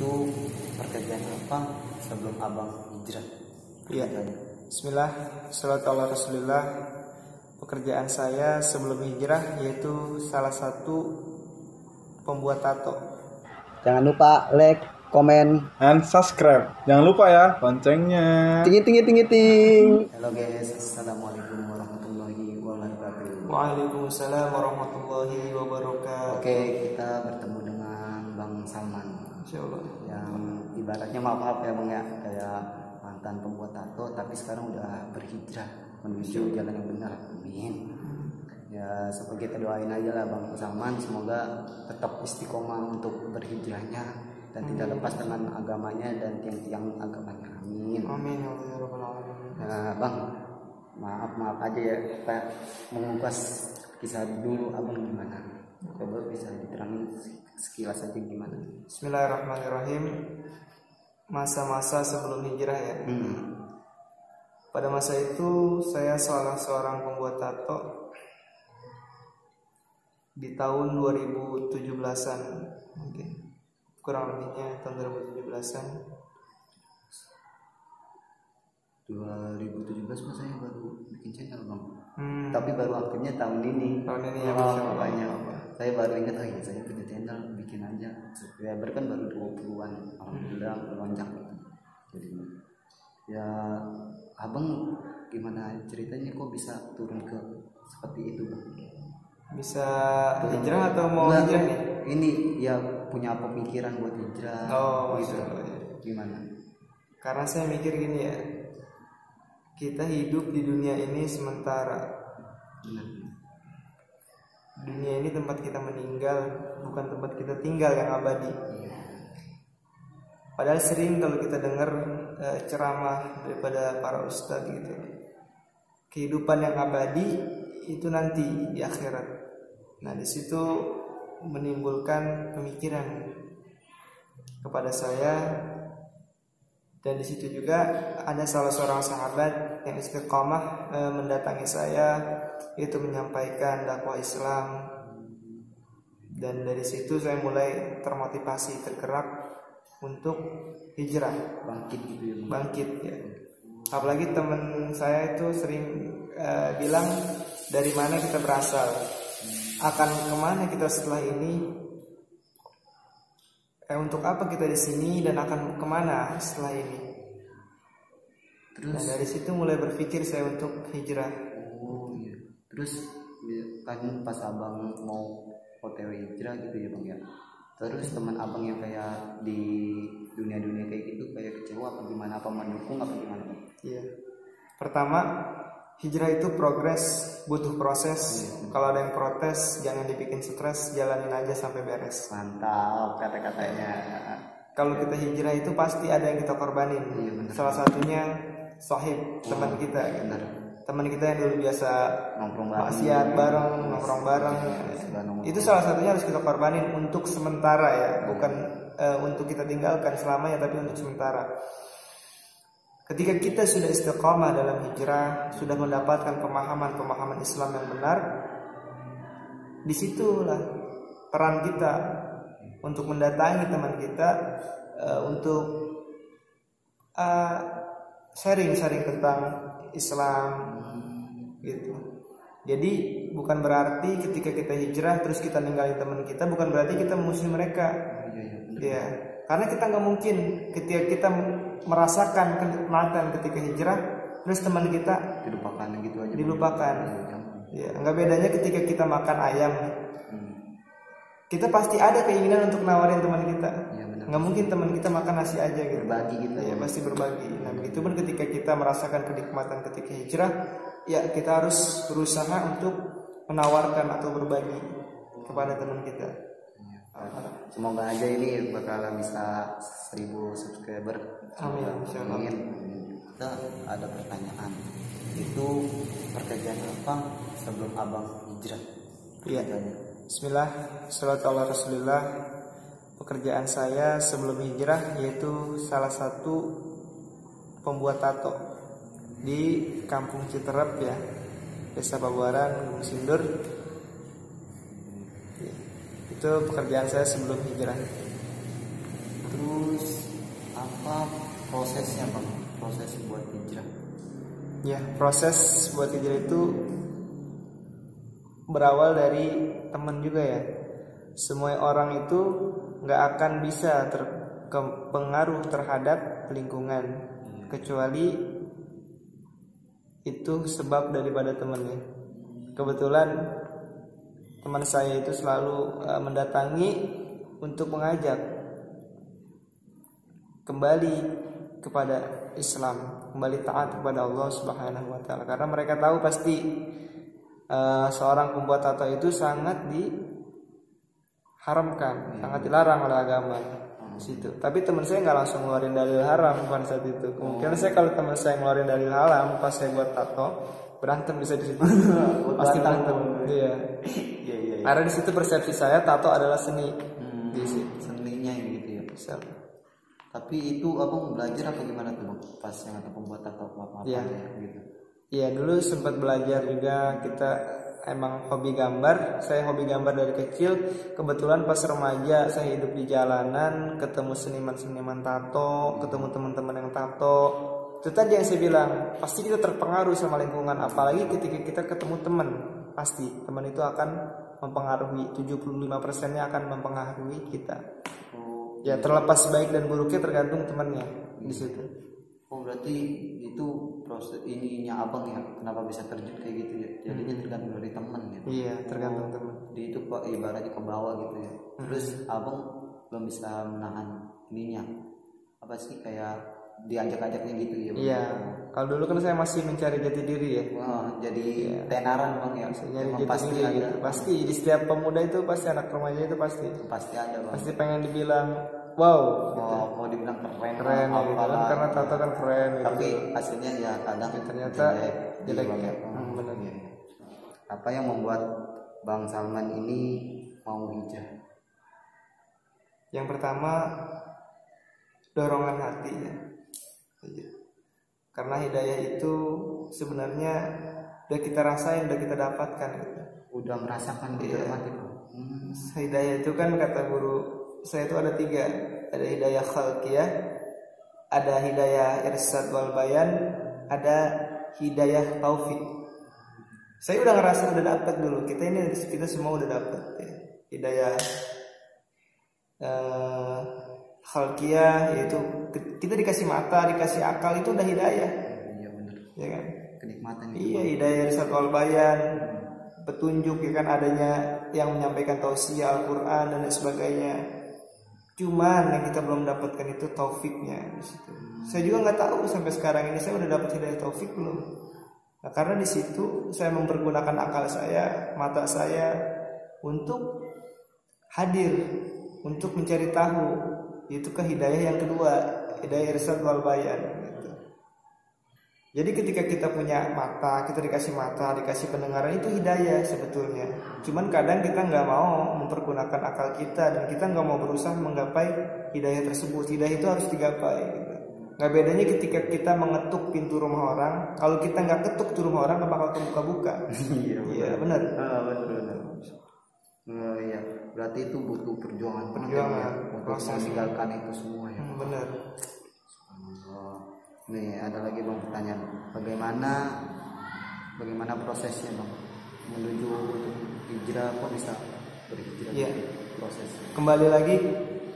Itu pekerjaan apa sebelum abang hijrah? Iya. Bismillah, salatu ala rasulillah. Pekerjaan saya sebelum hijrah yaitu salah satu pembuat tato. Jangan lupa like, komen, and subscribe. Jangan lupa ya loncengnya. ting. Halo guys, assalamualaikum warahmatullahi wabarakatuh. Waalaikumsalam warahmatullahi wabarakatuh. Oke, kita bertemu dengan Bang Salman. Insyaallah. Yang ibaratnya maaf ya Bang ya, kayak mantan pembuat tato tapi sekarang udah berhijrah menuju jalan yang benar. Amin. Ya, seperti kita doain aja lah Bang Salman, semoga tetap istiqomah untuk berhijrahnya dan tidak lepas dengan agamanya dan tiang-tiang agamanya. Amin. Amin ya rabbal alamin. Nah, Bang, maaf aja ya, kita mengupas kisah dulu abang gimana. Coba bisa diterangin sekilas aja gimana. Bismillahirrahmanirrahim. Masa-masa sebelum hijrah ya. Pada masa itu saya salah seorang pembuat tato di tahun 2017-an mungkin. Kurang lebihnya tahun 2017-an. 2017 kok saya baru bikin channel Bang. Tapi baru aktifnya tahun ini. Tahun ini ya, makanya saya baru ingat, oh iya saya punya channel, bikin aja. Subscriber kan baru 20-an. Alhamdulillah melonjak gitu. Jadi ya abang gimana ceritanya kok bisa turun ke seperti itu Bang? Bisa hijrah atau mau hijrah nih? Ini ya punya pemikiran buat hijrah. Oh, gitu. ya. Gimana? Karena saya mikir gini ya, kita hidup di dunia ini sementara. Dunia ini tempat kita meninggal, bukan tempat kita tinggal yang abadi. Padahal sering kalau kita dengar ceramah daripada para ustadz gitu, kehidupan yang abadi itu nanti di akhirat. Nah, di situ menimbulkan pemikiran kepada saya, dan di situ juga ada salah seorang sahabat yang istiqamah mendatangi saya, itu menyampaikan dakwah Islam, dan dari situ saya mulai termotivasi, tergerak untuk hijrah, bangkit ya. Apalagi teman saya itu sering bilang, dari mana kita berasal, akan kemana kita setelah ini, untuk apa kita di sini, dan akan kemana setelah ini. Terus nah, dari situ mulai berpikir saya untuk hijrah. Oh iya. Terus kan pas abang mau OTW hijrah gitu ya Bang ya. Terus teman abang yang kayak di dunia kayak gitu kayak kecewa apa gimana, apa mendukung apa gimana Bang? Iya. Pertama, hijrah itu progres, butuh proses. Kalau ada yang protes, jangan dibikin stres, jalanin aja sampai beres. Mantap kata-katanya. Kalau kita hijrah itu pasti ada yang kita korbanin. Iya, bener. Salah satunya sahib, teman kita. Bener. Teman kita yang dulu biasa maksiat bareng, nongkrong bareng. Itu salah satunya harus kita korbanin untuk sementara ya, bukan untuk kita tinggalkan selamanya, tapi untuk sementara. Ketika kita sudah istiqamah dalam hijrah, sudah mendapatkan pemahaman Islam yang benar, disitulah peran kita untuk mendatangi teman kita, untuk sharing tentang Islam gitu. Jadi bukan berarti ketika kita hijrah terus kita ninggalin teman kita, bukan berarti kita memusuhi mereka. Ya, karena kita nggak mungkin ketika kita merasakan kenikmatan ketika hijrah terus teman kita dilupakan. Ya, nggak bedanya ketika kita makan ayam, kita pasti ada keinginan untuk nawarin teman kita. Nggak mungkin teman kita makan nasi aja gitu. Berbagi gitu. Ya, pasti berbagi. Nah, begitu pun ketika kita merasakan kenikmatan ketika hijrah, ya kita harus berusaha untuk menawarkan atau berbagi kepada teman kita. Semoga aja ini bakal bisa 1000 subscriber. Amin. Amin. Kita ada pertanyaan. Itu pekerjaan apa sebelum abang hijrah? Iya. Bismillah, salatu ala rasulillah. Pekerjaan saya sebelum hijrah yaitu salah satu pembuat tato di Kampung Citerep ya, Desa Pabuaran, Gunung Sindur. Itu pekerjaan saya sebelum hijrah. Terus prosesnya bang, proses buat hijrah. Ya, proses buat hijrah itu berawal dari teman juga ya. Semua orang itu nggak akan bisa terpengaruh terhadap lingkungan kecuali itu sebab daripada temannya. Kebetulan teman saya itu selalu mendatangi untuk mengajak kembali kepada Islam, kembali taat kepada Allah Subhanahu wa taala. Karena mereka tahu pasti seorang pembuat tato itu sangat diharamkan, sangat dilarang oleh agama situ. Tapi teman saya nggak langsung ngeluarin dalil haram pada saat itu. Kemungkinan saya kalau teman saya ngeluarin dalil haram pas saya buat tato, berantem bisa di situ. Pasti berantem. Iya. Karena di situ persepsi saya tato adalah seni. Di situ Seninya gitu ya. bisa. Tapi itu abang belajar apa gimana tuh bang? Pas yang atau pembuat tato apa Iya. gitu. Iya, dulu sempat belajar juga. Kita emang hobi gambar. Saya hobi gambar dari kecil. Kebetulan pas remaja saya hidup di jalanan, ketemu seniman-seniman tato, ketemu teman-teman yang tato. Itu tadi yang saya bilang, pasti kita terpengaruh sama lingkungan. Apalagi ketika kita ketemu teman, pasti teman itu akan mempengaruhi. 75%-nya akan mempengaruhi kita. Ya, terlepas baik dan buruknya tergantung temannya di situ. Oh berarti itu proses ininya abang ya, kenapa bisa terjun kayak gitu ya? Jadinya tergantung dari teman gitu. Iya, tergantung teman. Di itu kok ibaratnya ke bawah gitu ya. Terus abang belum bisa menahan ininya, apa sih kayak diajak-ajaknya gitu ya? Iya. Kalau dulu kan saya masih mencari jati diri ya. Wah, jadi tenaran bang ya. Nyari Emang jati pasti diri. ada. Pasti di setiap pemuda itu pasti, anak remaja itu pasti Pasti ada bang. pasti pengen dibilang wow, Mau dibilang keren, keren ya, gitu kan, apalah. karena tato kan keren gitu. Tapi hasilnya ya kadang Ternyata jelek Bang, ya. ya. Benar. Iya. Apa yang membuat Bang Salman ini mau hijrah? Yang pertama, dorongan hati ya. Karena hidayah itu sebenarnya udah kita rasain, udah kita dapatkan gitu. Udah merasakan di dalam hati Bang. Hidayah itu kan kata guru saya itu ada 3. Ada hidayah khalqiyah, ada hidayah irsyad wal bayan, ada hidayah taufik. Saya udah ngerasa udah dapat dulu. Kita semua udah dapat ya. Hidayah khalqiyah yaitu kita dikasih mata, dikasih akal, itu udah hidayah. Iya benar. Ya kan? Kenikmatan Iya, hidayah irsyad wal bayan, petunjuk ya kan, adanya yang menyampaikan tausiah Al-Qur'an dan lain sebagainya. Cuman yang kita belum dapatkan itu taufiknya di situ. Saya juga nggak tahu sampai sekarang ini saya udah dapat hidayah taufik belum. Nah, karena di situ saya mempergunakan akal saya, mata saya untuk hadir, untuk mencari tahu. Itu ke hidayah yang kedua, hidayah irsyad wal bayan gitu. Jadi ketika kita punya mata, kita dikasih mata, dikasih pendengaran, itu hidayah sebetulnya. Cuman kadang kita nggak mau mempergunakan akal kita dan kita nggak mau berusaha menggapai hidayah tersebut. Hidayah itu harus digapai. Gitu. Nggak bedanya ketika kita mengetuk pintu rumah orang, kalau kita nggak ketuk tuh rumah orang, nggak bakal kebuka-buka. Iya benar. Benar. Iya, berarti itu butuh perjuangan penuh Perjuangan, untuk proses. meninggalkan itu semua ya. Benar. Nih ada lagi Bang pertanyaan, bagaimana prosesnya Bang menuju untuk hijrah, kok bisa berhijrah? Iya. Proses. Kembali lagi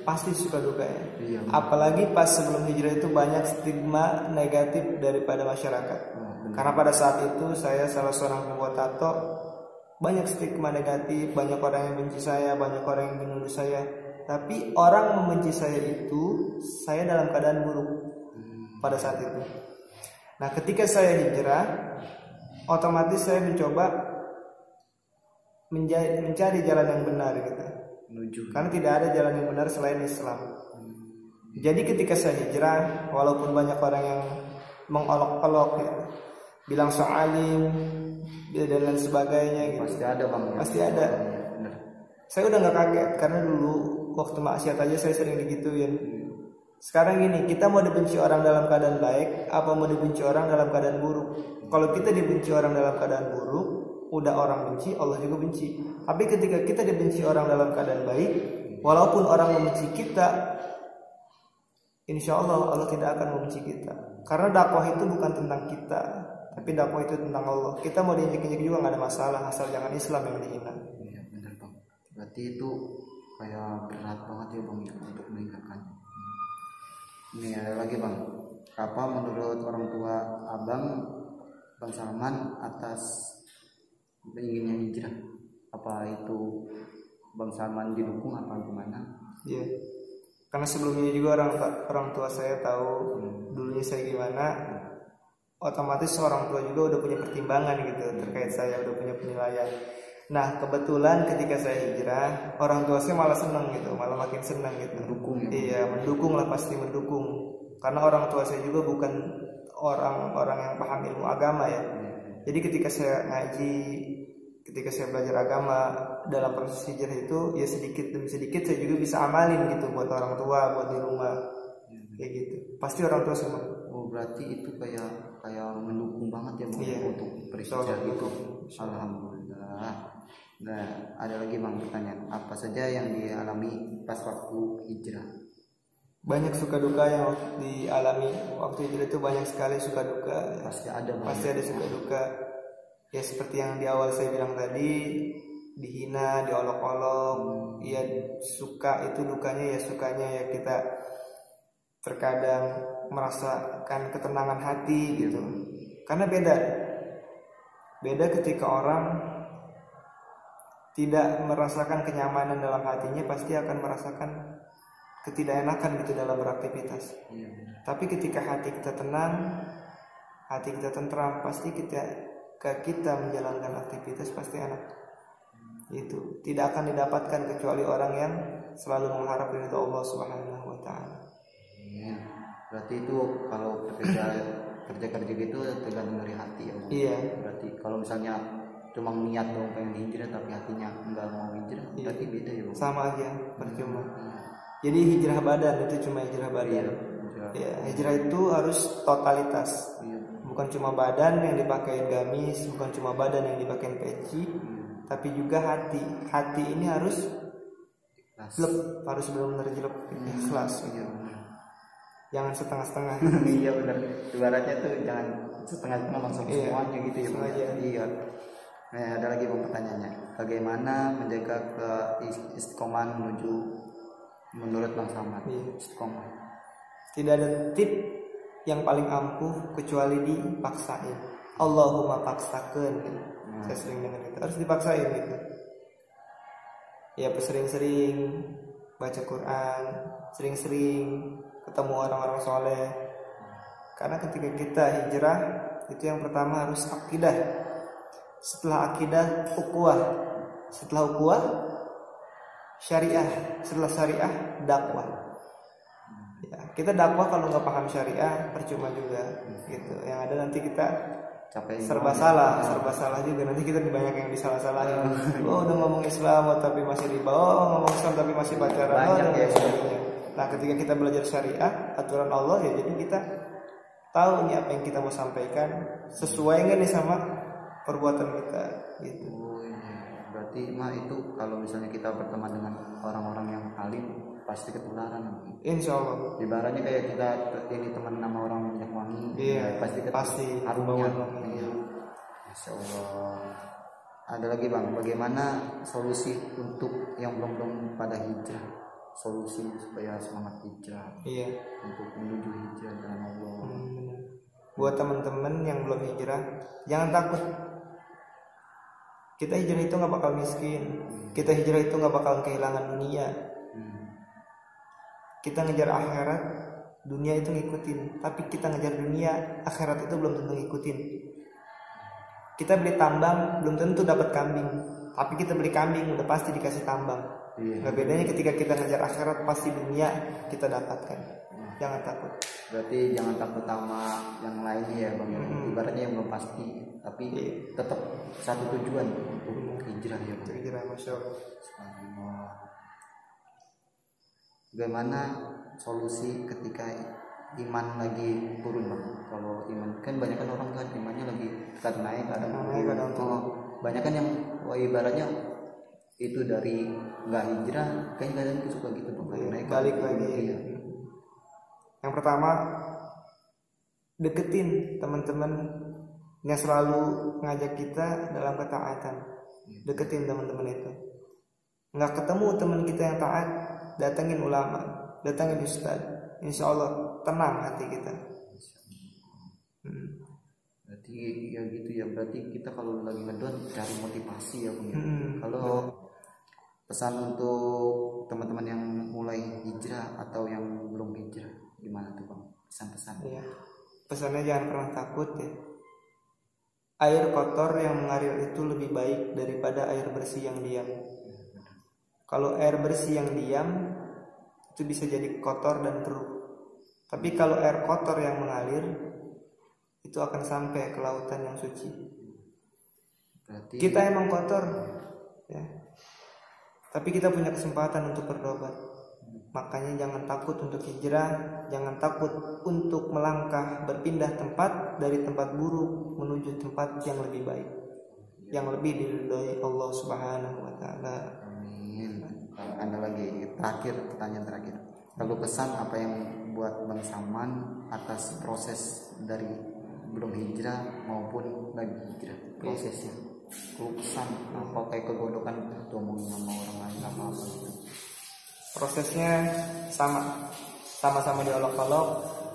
pasti suka duka ya. Iya. Apalagi pas sebelum hijrah itu banyak stigma negatif daripada masyarakat. Karena pada saat itu saya salah seorang pembuat tato, banyak stigma negatif, banyak orang yang benci saya, banyak orang yang menuduh saya. Tapi orang membenci saya itu, saya dalam keadaan buruk pada saat itu. Nah, ketika saya hijrah, otomatis saya mencoba mencari jalan yang benar gitu. Karena tidak ada jalan yang benar selain Islam. Jadi ketika saya hijrah, walaupun banyak orang yang mengolok-olok ya, bilang soalim dan lain sebagainya gitu. Pasti ada Bang. Pasti ada. Benar. Saya udah nggak kaget karena dulu waktu maksiat aja saya sering digituin. Sekarang gini, kita mau dibenci orang dalam keadaan baik, apa mau dibenci orang dalam keadaan buruk? Kalau kita dibenci orang dalam keadaan buruk, udah orang benci, Allah juga benci. Tapi ketika kita dibenci orang dalam keadaan baik, walaupun orang membenci kita, insya Allah Allah tidak akan membenci kita. Karena dakwah itu bukan tentang kita, tapi dakwah itu tentang Allah. Kita mau diinjek-injek juga nggak ada masalah, asal jangan Islam yang dihina. Iya benar bang. Berarti itu kayak berat banget ya bang untuk meninggalkan. Ini ada lagi bang. Apa menurut orang tua abang Bang Salman atas inginnya hijrah? Apa itu Bang Salman didukung apa gimana? Iya. Karena sebelumnya juga orang tua saya tahu dulunya saya gimana, otomatis orang tua juga udah punya pertimbangan gitu terkait saya, udah punya penilaian. Nah kebetulan ketika saya hijrah, orang tua saya malah senang gitu, malah makin senang gitu. Mendukung ya? Iya, mendukung lah, pasti mendukung. Karena orang tua saya juga bukan orang-orang yang paham ilmu agama ya. Jadi ketika saya ngaji, ketika saya belajar agama dalam proses hijrah itu, ya sedikit demi sedikit saya juga bisa amalin gitu buat orang tua, buat di rumah, kayak gitu. Pasti orang tua senang. Oh berarti itu kayak mendukung banget ya bang, Iya. untuk berhijrah gitu. Alhamdulillah. Nah ada lagi bang pertanyaan, apa saja yang dialami pas waktu hijrah? Banyak suka duka yang dialami waktu hijrah itu, banyak sekali suka duka. Pasti ada bang. Pasti ada suka duka. Ya seperti yang di awal saya bilang tadi, dihina, diolok-olok. Ya suka itu, dukanya ya sukanya ya kita terkadang merasakan ketenangan hati gitu. Karena beda ketika orang tidak merasakan kenyamanan dalam hatinya, pasti akan merasakan ketidakenakan gitu dalam beraktivitas. Iya. Tapi ketika hati kita tenang, hati kita tentram, pasti kita menjalankan aktivitas pasti enak. Itu tidak akan didapatkan kecuali orang yang selalu mengharap ridho Allah Subhanahu wa taala. Iya. Berarti itu kalau kerja gitu tergantung dari hati ya bang. Iya. Berarti kalau misalnya cuma niat dong pengen hijrah tapi hatinya nggak mau hijrah, Iya. berarti beda ya bang. Sama aja, percuma. Iya. Jadi hijrah badan itu cuma hijrah badan. Hijrah. Ya, hijrah itu harus totalitas. Iya. Bukan cuma badan yang dipakai gamis, bukan cuma badan yang dipakai peci, tapi juga hati. Hati ini harus jelek, harus benar-benar jelek, ikhlas. Iya. Jangan setengah-setengah. Iya benar. Ibaratnya tuh jangan setengah-setengah langsung Iya. semuanya gitu ya bang. Sengaja. Iya. Nah ada lagi bang pertanyaannya. Bagaimana menjaga istiqomah menuju menurut Bang Salman? Iya. Istiqomah. Tidak ada tip yang paling ampuh kecuali dipaksain. Allahumma paksakan. Saya sering dengar itu. Harus dipaksain gitu. Ya sering-sering baca Quran, sering-sering ketemu orang-orang soleh. Karena ketika kita hijrah, itu yang pertama harus akidah. Setelah akidah, ukhuwah. Setelah ukhuwah, syariah. Setelah syariah, dakwah. Ya, kita dakwah kalau nggak paham syariah percuma juga gitu. Yang ada nanti kita Capek serba salah juga. Nanti kita banyak yang disalah-salahin. Oh udah ngomong Islam tapi masih riba. Oh ngomong Islam tapi masih pacaran. Banyak ya. Sebagainya. Nah ketika kita belajar syariah, aturan Allah ya, jadi kita tahu nih apa yang kita mau sampaikan sesuai nggak nih sama perbuatan kita gitu. Oh, iya. Berarti mah itu kalau misalnya kita berteman dengan orang-orang yang alim pasti ketularan. Insya Allah. Ibaratnya kayak kita ini teman sama orang minyak wangi, Iya, ya, pasti pasti harumnya. bauan wangi. Iya. Masya Allah. Ada lagi bang, bagaimana solusi untuk yang belum pada hijrah? Solusi supaya semangat hijrah, Iya. untuk menuju hijrah dengan Allah. Benar. Buat teman-teman yang belum hijrah, jangan takut. Kita hijrah itu nggak bakal miskin. Kita hijrah itu nggak bakal kehilangan dunia. Kita ngejar akhirat, dunia itu ngikutin. Tapi kita ngejar dunia, akhirat itu belum tentu ngikutin. Kita beli tambang, belum tentu dapat kambing. Tapi kita beli kambing, udah pasti dikasih tambang. Iya. Nggak bedanya ketika kita ngejar akhirat, pasti dunia kita dapatkan. Jangan takut. Berarti jangan takut sama yang lainnya ya bang. Ibaratnya yang belum pasti, tapi tetap satu tujuan untuk hijrah ya bang. Hijrah, Masya Allah. Subhanallah. Bagaimana solusi ketika iman lagi turun bang? Kalau iman kan banyak kan orang kan imannya lagi kadang naik kadang turun. Banyak kan yang ibaratnya itu dari nggak hijrah, kayaknya kadang suka gitu bang, naik Balik turun. lagi. Iya. Yang pertama, deketin teman-teman yang selalu ngajak kita dalam ketaatan. Deketin teman-teman itu. Nggak ketemu teman kita yang taat, datangin ulama, datangin ustaz. Insya Allah tenang hati kita. Berarti ya gitu ya, berarti kita kalau lagi ngedon cari motivasi ya Bang. Kalau pesan untuk teman-teman yang mulai hijrah atau yang belum hijrah gimana tuh Bang, pesan-pesan? Iya. Pesannya jangan pernah takut ya. Air kotor yang mengalir itu lebih baik daripada air bersih yang diam. Kalau air bersih yang diam itu bisa jadi kotor dan keruh. Tapi kalau air kotor yang mengalir itu akan sampai ke lautan yang suci. Berarti Kita emang kotor ya. Tapi kita punya kesempatan untuk bertobat. Makanya jangan takut untuk hijrah, jangan takut untuk melangkah berpindah tempat dari tempat buruk menuju tempat yang lebih baik, yang lebih diridhoi Allah Subhanahu wa taala. amin. Ada lagi terakhir, pertanyaan terakhir. Lalu pesan apa yang buat Bang Saman atas proses dari belum hijrah maupun lagi hijrah, prosesnya? Lalu pesan apa, kayak kegodokan atau ngomongin sama orang lain apa gitu? Prosesnya sama-sama diolok-olok,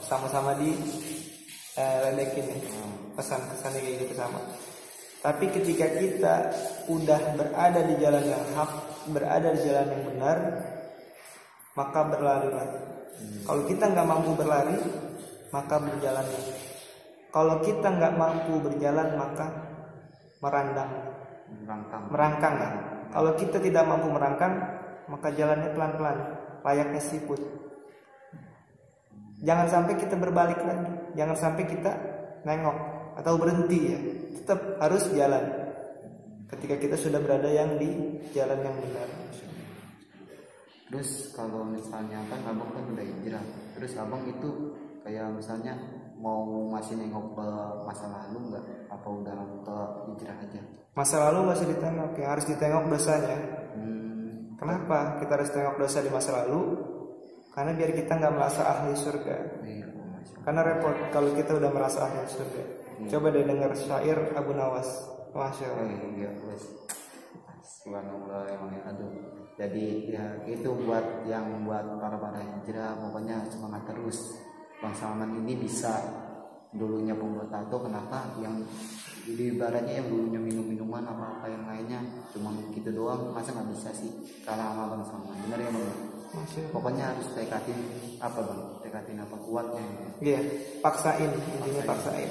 sama-sama diledekin ya. Pesan-pesannya kayak gitu sama. Tapi ketika kita udah berada di jalan yang hak, berada di jalan yang benar, maka berlarilah. Kalau kita nggak mampu berlari, maka berjalanlah. Kalau kita nggak mampu berjalan, maka merangkang lah. Kalau kita tidak mampu merangkang, maka jalannya pelan-pelan, layaknya siput. Jangan sampai kita berbalik lagi, jangan sampai kita nengok atau berhenti ya. Tetap harus jalan. Ketika kita sudah berada yang di jalan yang benar. Terus kalau misalnya kan abang kan udah hijrah, terus abang itu kayak misalnya mau masih nengok ke masa lalu nggak? Apa udah ke hijrah aja? Masa lalu masih ditengok, yang harus ditengok dosanya. Kenapa kita harus tengok dosa di masa lalu? Karena biar kita nggak merasa ahli surga. Karena repot kalau kita udah merasa ahli surga. Coba deh dengar syair Abu Nawas. Masya Allah. Iya, subhanallah emang ya. Aduh. Jadi ya itu buat para hijrah, pokoknya semangat terus. Bang Salman ini bisa dulunya pembuat tato, kenapa yang di ibaratnya yang dulunya minum-minuman apa yang lainnya cuma gitu doang, masa nggak bisa sih kalah sama Bang Salman? Bener ya Bang? Pokoknya harus tekatin apa Bang? Tekatin apa kuatnya? Iya, paksain, intinya paksain.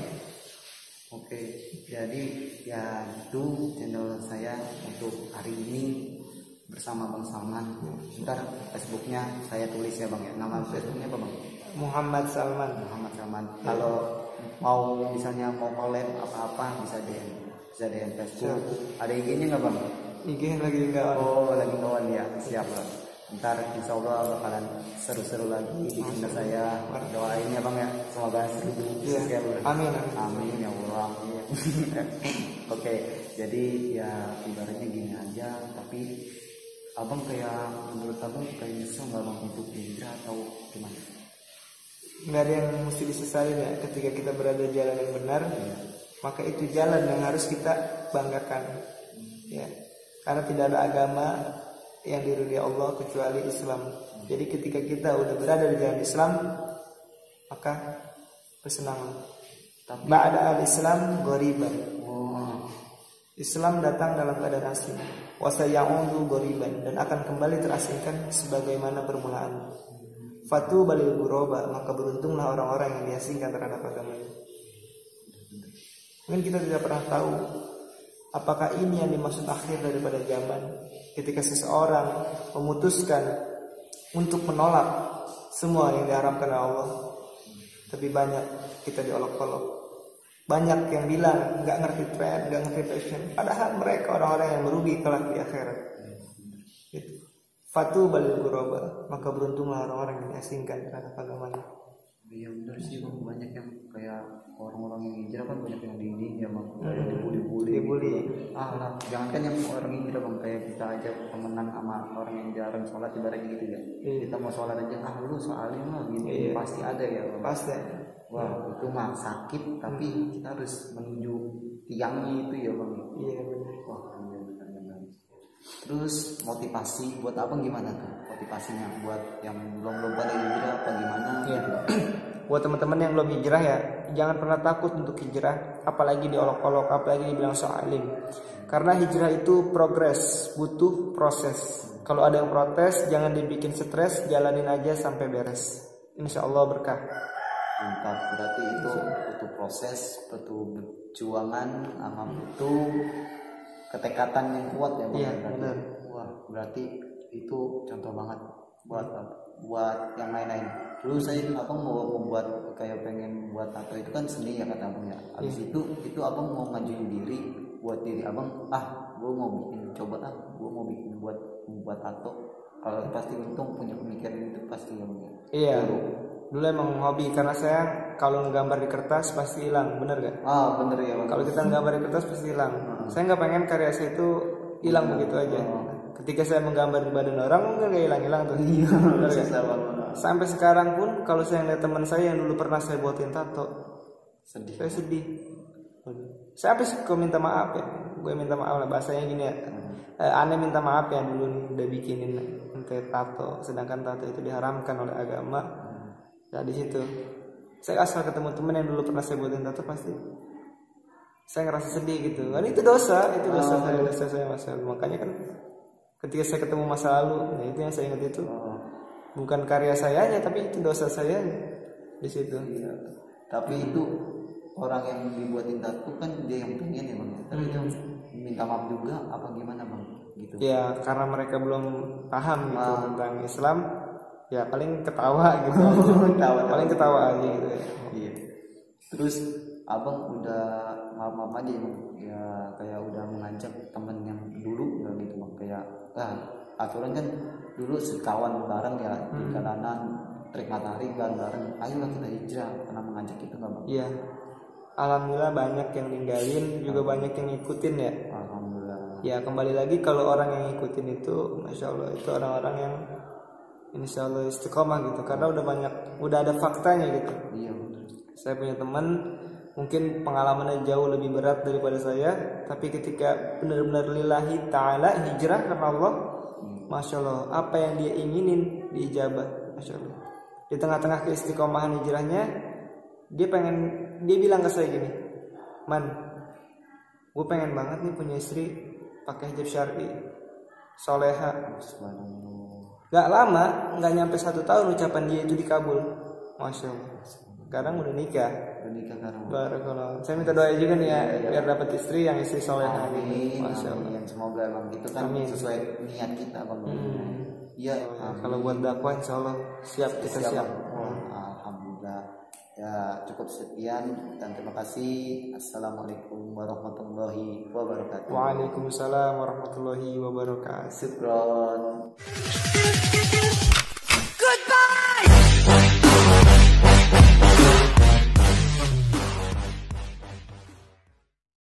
Oke, jadi ya itu channel saya untuk hari ini bersama Bang Salman. Ntar Facebooknya saya tulis ya Bang ya. Nama Facebooknya apa Bang? Muhammad Salman. Kalau mau misalnya mau collab apa-apa bisa DM Facebook. Ada IG-nya nggak Bang? IG lagi enggak. Oh lagi kawan ya, siap Bang. Ntar insya Allah bakalan seru-seru lagi di channel saya. Doain ya Bang ya, semoga seru ya. Amin. Amin ya Allah. Oke, jadi ya ibaratnya gini aja, tapi abang kayak menurut abang kayak nyesel nggak Bang untuk hijrah atau gimana? Nggak ada yang mesti disesali ya. Ketika kita berada di jalan yang benar, maka itu jalan yang harus kita banggakan ya. Karena tidak ada agama yang diridhai Allah kecuali Islam. Jadi ketika kita udah berada di jalan Islam, maka bersenanglah. Ba'da al-Islam ghoriban. Islam datang dalam keadaan asing. Wa sayaudu ghoriban, dan akan kembali terasingkan sebagaimana permulaan. Fatu balil ghuraba, maka beruntunglah orang-orang yang diasingkan terhadap agama ini. Mungkin kita tidak pernah tahu apakah ini yang dimaksud akhir daripada zaman, ketika seseorang memutuskan untuk menolak semua yang diharamkan Allah. Tapi banyak kita diolok-olok. Banyak yang bilang nggak ngerti tren, nggak ngerti fashion, padahal mereka orang-orang yang merugi kelak di akhirat. Gitu. Fatu balil ghuraba, maka beruntunglah orang-orang yang diasingkan terhadap agamanya. Iya benar sih bang, banyak yang kayak orang-orang yang hijrah kan banyak yang diinin ya bang, kayak dibully-bully. Gitu. Lah, jangankan yang orang hijrah bang, kayak kita aja temenan sama orang yang jarang sholat ibaratnya gitu ya. Kita mau sholat aja, lu soalin lah gitu, pasti ada ya bang. Pasti. Wah itu mah sakit, tapi kita harus menuju tiangnya itu ya bang. Iya benar. Wah benar. Terus motivasi buat abang gimana tuh? Motivasinya buat yang belum pada hijrah apa gimana? Iya. Buat teman-teman yang belum hijrah ya, jangan pernah takut untuk hijrah, apalagi diolok-olok, apalagi dibilang soalim. Karena hijrah itu progres, butuh proses. Kalau ada yang protes, jangan dibikin stres, jalanin aja sampai beres. Insya Allah berkah. Mantap, berarti itu butuh proses, butuh perjuangan, sama butuh ketekatan yang kuat ya bang. Iya, benar. Wah berarti itu contoh banget buat yang lain-lain. Dulu saya abang mau membuat kayak pengen buat tato itu kan seni ya kata abang ya. Habis itu abang mau ngajuin diri buat diri abang, gue mau bikin gue mau bikin buat tato. Kalau pasti untung punya pemikiran itu pasti ya bang. Iya. Dulu emang hobi, karena saya kalau nggambar di kertas pasti hilang, bener gak? Bener ya bang. Kalau kita nggambar di kertas pasti hilang. Saya nggak pengen karya saya itu hilang begitu aja. Ketika saya menggambar di badan orang nggak hilang-hilang tuh. Iya. Bener gak? Sampai sekarang pun kalau saya ngeliat teman saya yang dulu pernah saya buatin tato, saya sedih. Saya habis minta maaf ya. Gue minta maaf lah, bahasanya gini ya. Aneh minta maaf ya dulu nih udah bikinin ente tato, sedangkan tato itu diharamkan oleh agama. Nah di situ saya asal ketemu teman yang dulu pernah saya buatin tato pasti saya ngerasa sedih gitu. Kan itu dosa saya masa lalu. Makanya kan ketika saya ketemu masa lalu, nah itu yang saya ingat itu bukan karya sayanya, tapi itu dosa saya di situ. Iya. Tapi itu orang yang dibuatin tato kan dia yang pengen ya bang. Tapi dia minta maaf juga apa gimana bang? Gitu. Ya karena mereka belum paham gitu tentang Islam. Ya paling ketawa gitu. Paling ketawa aja gitu ya. Iya. Terus abang udah maaf aja ya kayak udah mengajak temen yang dulu nggak gitu bang, kayak aturan kan dulu sekawan bareng ya di jalanan trik matahari bareng, ayolah kita hijrah, pernah mengajak itu nggak bang? Iya. Alhamdulillah banyak yang ninggalin, juga banyak yang ngikutin ya. Alhamdulillah. Ya kembali lagi kalau orang yang ngikutin itu, masya Allah itu orang-orang yang insya Allah istiqomah gitu, karena udah ada faktanya gitu. Iya. Saya punya teman mungkin pengalamannya jauh lebih berat daripada saya, tapi ketika benar-benar lillahi ta'ala hijrah karena Allah, masya Allah apa yang dia inginin diijabah, masya Allah. Di tengah-tengah keistiqomahan hijrahnya, dia bilang ke saya gini, man, gue pengen banget nih punya istri pakai hijab syar'i, soleha. Gak lama, gak nyampe 1 tahun ucapan dia itu dikabul. Masya Allah. Sekarang udah nikah. Barakallah. Saya minta doa juga nih ya, biar dapat istri yang istri soleha. Amin. Masya Allah. Semoga emang itu kan sesuai niat kita bang. Iya. Kalau buat dakwah insya Allah siap, kita siap. Alhamdulillah. Ya cukup sekian dan terima kasih. Assalamualaikum warahmatullahi wabarakatuh. Waalaikumsalam warahmatullahi wabarakatuh. Syukron.